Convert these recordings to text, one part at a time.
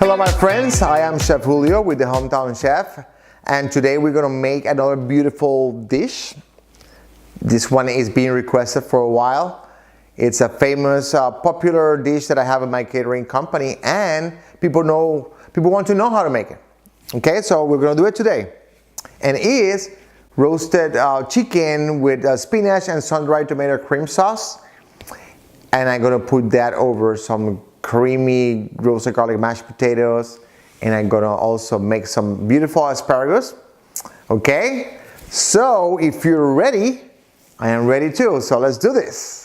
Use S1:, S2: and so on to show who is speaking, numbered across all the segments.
S1: Hello my friends, I am Chef Julio with the Hometown Chef, and today we're gonna make another beautiful dish. This one is being requested for a while. It's a famous, popular dish that I have in my catering company, and people want to know how to make it. Okay, so we're gonna do it today. And it is roasted chicken with spinach and sun-dried tomato cream sauce. And I'm gonna put that over some creamy roasted garlic mashed potatoes, and I'm gonna also make some beautiful asparagus. Okay, so if you're ready, I am ready too, so let's do this.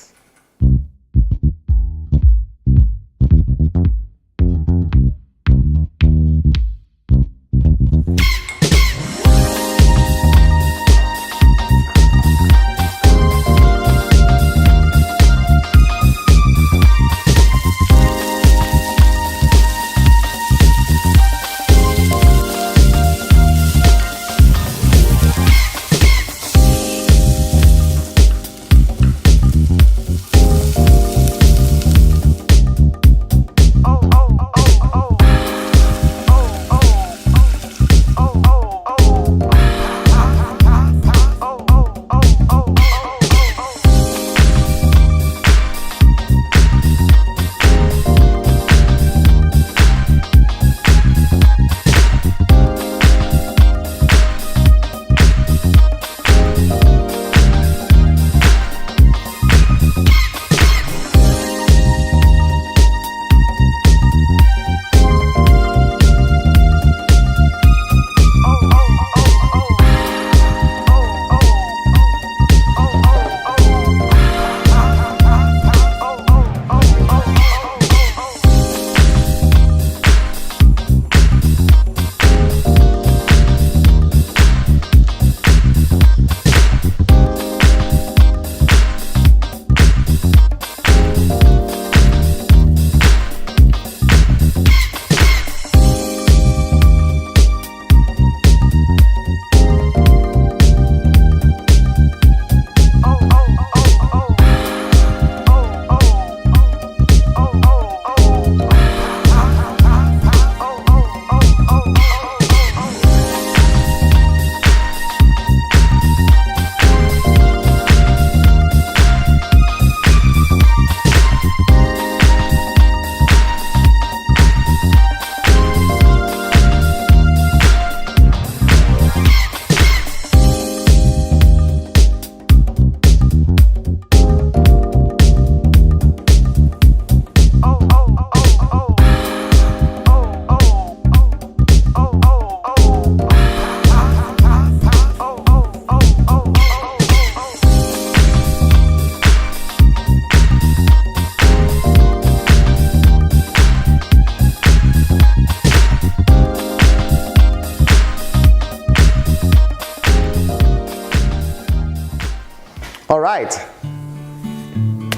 S1: All right,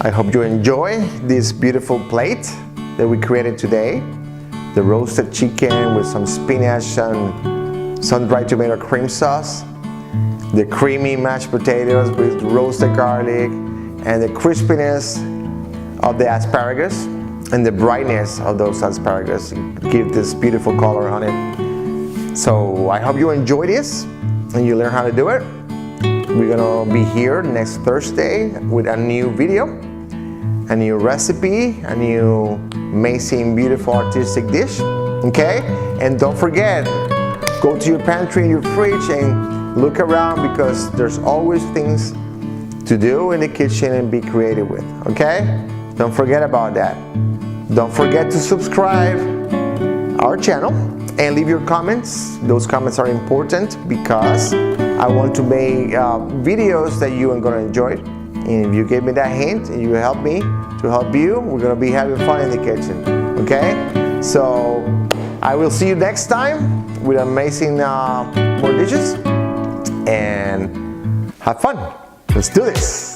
S1: I hope you enjoy this beautiful plate that we created today. The roasted chicken with some spinach and sun-dried tomato cream sauce, the creamy mashed potatoes with roasted garlic, and the crispiness of the asparagus and the brightness of those asparagus give this beautiful color on it. So I hope you enjoy this and you learn how to do it. We're gonna be here next Thursday with a new video, a new recipe, a new amazing, beautiful, artistic dish, okay? And don't forget, go to your pantry and your fridge and look around, because there's always things to do in the kitchen and be creative with, okay? Don't forget about that. Don't forget to subscribe our channel and leave your comments. Those comments are important because I want to make videos that you are going to enjoy. And if you give me that hint and you help me to help you, we're going to be having fun in the kitchen. Okay? So I will see you next time with amazing more dishes, and have fun. Let's do this.